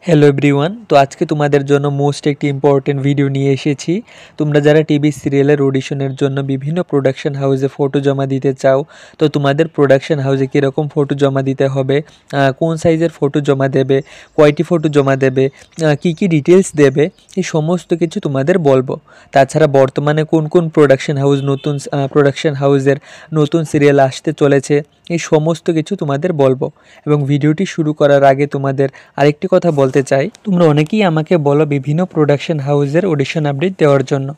Hello everyone, তো আজকে তোমাদের জন্য মোস্ট একটি ইম্পর্টেন্ট ভিডিও নিয়ে এসেছি। তোমরা যারা টিভি সিরিয়ালের অডিশনের জন্য বিভিন্ন প্রোডাকশন হাউসে ফটো জমা দিতে চাও, তো তোমাদের প্রোডাকশন হাউসে কীরকম ফটো জমা দিতে হবে, কোন সাইজের ফটো জমা দেবে, কয়টি ফটো জমা দেবে, কি কি ডিটেলস দেবে, এই সমস্ত কিছু তোমাদের বলবো। তাছাড়া বর্তমানে কোন কোন প্রোডাকশন হাউস নতুন প্রোডাকশন হাউসের নতুন সিরিয়াল আসতে চলেছে, এই সমস্ত কিছু তোমাদের বলবো। এবং ভিডিওটি শুরু করার আগে তোমাদের আরেকটি কথা বলতে চাই, তোমরা অনেকেই আমাকে বলো বিভিন্ন প্রোডাকশন হাউসের অডিশন আপডেট দেওয়ার জন্য।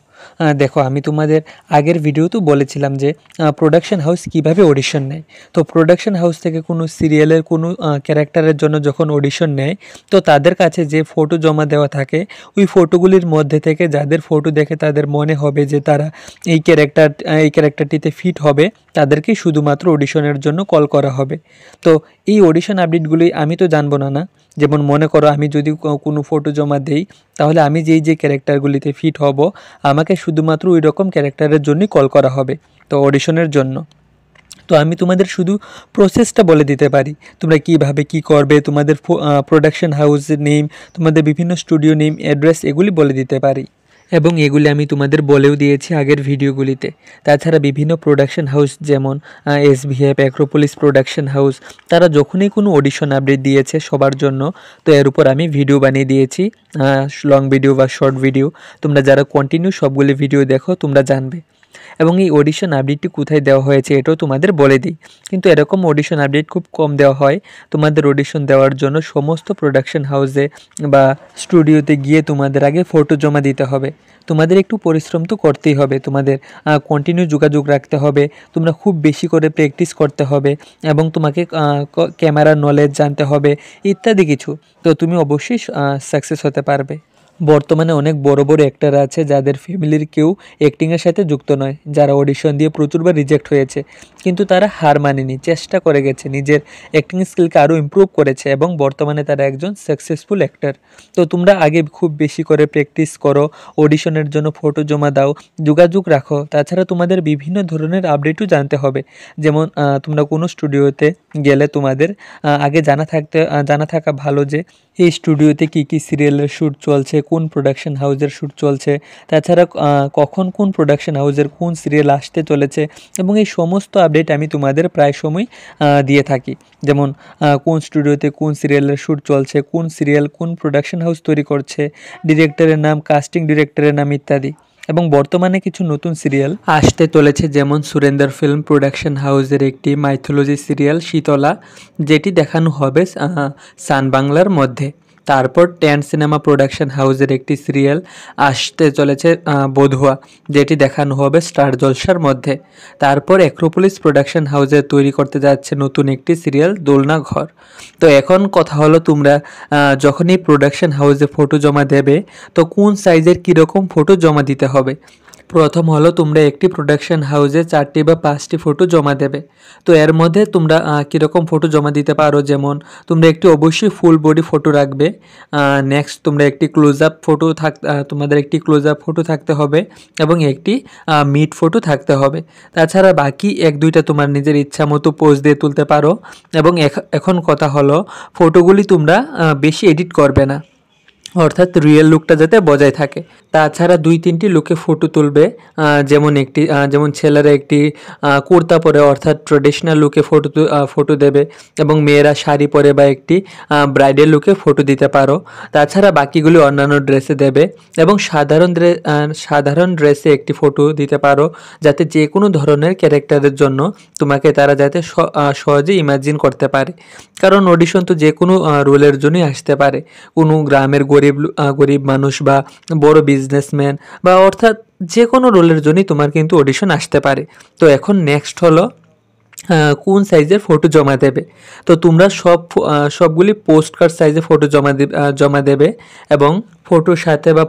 দেখো, আমি তোমাদের আগের ভিডিওতেও বলেছিলাম যে প্রোডাকশন হাউস কিভাবে অডিশন নেয়। তো প্রোডাকশন হাউস থেকে কোনো সিরিয়ালের কোনো ক্যারেক্টারের জন্য যখন অডিশন নেয়, তো তাদের কাছে যে ফটো জমা দেওয়া থাকে, ওই ফটোগুলির মধ্যে থেকে যাদের ফটো দেখে তাদের মনে হবে যে তারা এই ক্যারেক্টারটিতে ফিট হবে, তাদেরকেই শুধুমাত্র অডিশনের জন্য কল করা হবে। তো এই অডিশন আপডেটগুলি আমি তো জানবো না। যেমন মনে করো, আমি যদি কোনো ফটো জমা দেই, তাহলে আমি যে ক্যারেক্টারগুলিতে ফিট হব, আমাকে শুধুমাত্র ওই রকম ক্যারেক্টারের জন্যই কল করা হবে, তো অডিশনের জন্য। তো আমি তোমাদের শুধু প্রসেসটা বলে দিতে পারি, তোমরা কীভাবে কী করবে, তোমাদের প্রোডাকশন হাউসের নেম, তোমাদের বিভিন্ন স্টুডিও নেম, অ্যাড্রেস, এগুলি বলে দিতে পারি। এবং এগুলি আমি তোমাদের বলেও দিয়েছি আগের ভিডিওগুলিতে। তাছাড়া বিভিন্ন প্রোডাকশন হাউস যেমন SVF, অ্যাক্রোপলিস প্রোডাকশন হাউস, তারা যখনই কোনো অডিশন আপডেট দিয়েছে সবার জন্য, তো এর উপর আমি ভিডিও বানিয়ে দিয়েছি, লং ভিডিও বা শর্ট ভিডিও। তোমরা যারা কন্টিনিউ সবগুলি ভিডিও দেখো, তোমরা জানবে। এবং এই অডিশন আপডেটটি কোথায় দেওয়া হয়েছে এটাও তোমাদের বলে দিই। কিন্তু এরকম অডিশন আপডেট খুব কম দেওয়া হয়। তোমাদের অডিশন দেওয়ার জন্য সমস্ত প্রোডাকশন হাউসে বা স্টুডিওতে গিয়ে তোমাদের আগে ফটো জমা দিতে হবে। তোমাদের একটু পরিশ্রম তো করতেই হবে, তোমাদের কন্টিনিউ যোগাযোগ রাখতে হবে, তোমরা খুব বেশি করে প্র্যাকটিস করতে হবে, এবং তোমাকে ক্যামেরার নলেজ জানতে হবে, ইত্যাদি কিছু। তো তুমি অবশ্যই সাকসেস হতে পারবে। বর্তমানে অনেক বড় বড় অ্যাক্টর আছে যাদের ফ্যামিলির কেউ অ্যাক্টিংয়ের সাথে যুক্ত নয়, যারা অডিশন দিয়ে প্রচুরবার রিজেক্ট হয়েছে, কিন্তু তারা হার মানেনি, চেষ্টা করে গেছে, নিজের অ্যাক্টিং স্কিলকে আরও ইমপ্রুভ করেছে, এবং বর্তমানে তারা একজন সাকসেসফুল অ্যাক্টর। তো তোমরা আগে খুব বেশি করে প্র্যাকটিস করো, অডিশনের জন্য ফটো জমা দাও, যোগাযোগ রাখো। তাছাড়া তোমাদের বিভিন্ন ধরনের আপডেটও জানতে হবে। যেমন তোমরা কোনো স্টুডিওতে গেলে তোমাদের আগে জানা থাকা ভালো যে এই স্টুডিওতে কী কী সিরিয়ালের শ্যুট চলছে, কোন প্রোডাকশন হাউসের শ্যুট চলছে, তাছাড়া কখন কোন প্রোডাকশন হাউসের কোন সিরিয়াল আসতে চলেছে, এবং এই সমস্ত আপডেট আমি তোমাদের প্রায় সময় দিয়ে থাকি। যেমন কোন স্টুডিওতে কোন সিরিয়ালের শ্যুট চলছে, কোন সিরিয়াল কোন প্রোডাকশন হাউস তৈরি করছে, ডিরেক্টরের নাম, কাস্টিং ডিরেক্টরের নাম, ইত্যাদি। এবং বর্তমানে কিছু নতুন সিরিয়াল আসতে চলেছে, যেমন সুরেন্দ্র ফিল্ম প্রোডাকশন হাউসের একটি মাইথোলজি সিরিয়াল শীতলা, যেটি দেখানো হবে সান বাংলার মধ্যে। তারপর 10 সিনেমা প্রোডাকশন হাউসের একটি সিরিয়াল আসতে চলেছে বধুয়া, যেটি দেখানো হবে স্টার জলসার মধ্যে। তারপর অ্যাক্রোপলিস প্রোডাকশন হাউসে তৈরি করতে যাচ্ছে নতুন একটি সিরিয়াল দোলনা ঘর। তো এখন কথা হলো, তোমরা যখনই প্রোডাকশন হাউসে ফটো জমা দেবে, তো কোন সাইজের কীরকম ফটো জমা দিতে হবে। প্রথম হলো, তোমরা একটি প্রোডাকশন হাউসে 4টি বা 5টি ফটো জমা দেবে। তো এর মধ্যে তোমরা কীরকম ফটো জমা দিতে পারো, যেমন তোমরা একটি অবশ্যই ফুল বডি ফটো রাখবে। নেক্সট, তোমরা একটি তোমাদের একটি ক্লোজ আপ ফটো থাকতে হবে, এবং একটি মিড ফটো থাকতে হবে। তাছাড়া বাকি 1-2টা তোমার নিজের ইচ্ছা মতো পোজ দিয়ে তুলতে পারো। এবং এখন কথা হলো, ফটোগুলি তোমরা বেশি এডিট করবে না, অর্থাৎ রিয়েল লুকটা যাতে বজায় থাকে। তাছাড়া 2-3টি লুকে ফটো তুলবে, যেমন ছেলেরা একটি কুর্তা পরে, অর্থাৎ ট্রেডিশনাল লুকে ফটো দেবে, এবং মেয়েরা শাড়ি পরে বা একটি ব্রাইডাল লুকে ফটো দিতে পারো। তাছাড়া বাকিগুলি অন্যান্য ড্রেসে দেবে, এবং সাধারণ ড্রেসে একটি ফটো দিতে পারো, যাতে যে কোনো ধরনের ক্যারেক্টারের জন্য তোমাকে তারা যাতে সহজে ইমাজিন করতে পারে। কারণ অডিশন তো যে কোনো রোলের জন্যই আসতে পারে, কোনো গ্রামের গরিব মানুষ বা বড় বিজনেসম্যান, বা অর্থাৎ যে কোনো রোলের জন্যই তোমার কিন্তু অডিশন আসতে পারে। তো এখন নেক্সট হলো, কোন সাইজের ফটো জমা দেবে। তো তোমরা সবগুলি পোস্ট কার্ড সাইজে ফটো জমা দেবে, এবং ফটোর সাথে বা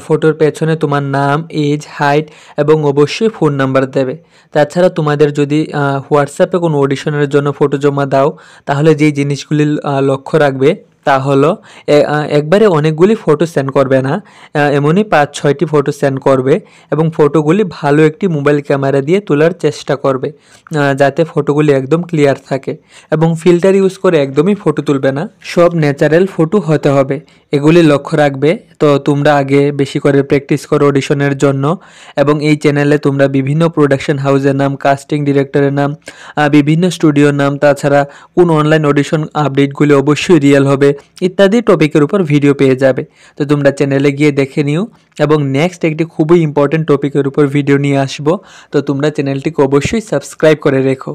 ফটোর পেছনে তোমার নাম, এজ, হাইট, এবং অবশ্যই ফোন নাম্বার দেবে। তাছাড়া তোমাদের যদি হোয়াটসঅ্যাপে কোনো অডিশনের জন্য ফটো জমা দাও, তাহলে যেই জিনিসগুলি লক্ষ্য রাখবে, তা হলো একবারে অনেকগুলি ফটো সেন্ড করবে না, এমনই 5-6টি ফটো সেন্ড করবে এবং ফটোগুলি ভালো একটি মোবাইল ক্যামেরা দিয়ে তোলার চেষ্টা করবে, যাতে ফটোগুলি একদম ক্লিয়ার থাকে এবং ফিল্টার ইউজ করে একদমই ফটো তুলবে না, সব ন্যাচারাল ফটো হতে হবে, এগুলি লক্ষ্য রাখবে। তো তোমরা আগে বেশি করে প্র্যাকটিস করো অডিশনের জন্য এবং এই চ্যানেলে তোমরা বিভিন্ন প্রোডাকশন হাউসের নাম, কাস্টিং ডিরেক্টরের নাম, বিভিন্ন স্টুডিওর নাম, তাছাড়া কোন অনলাইন অডিশন আপডেটগুলি অবশ্যই রিয়েল হবে ইত্যাদি টপিকের উপর ভিডিও পেয়ে যাবে। তো তোমরা চ্যানেলে গিয়ে দেখে নিও এবং নেক্সট একটি খুবই ইম্পর্টেন্ট টপিকের উপর ভিডিও নিয়ে আসবো। তো তোমরা চ্যানেলটিকে অবশ্যই সাবস্ক্রাইব করে রেখো।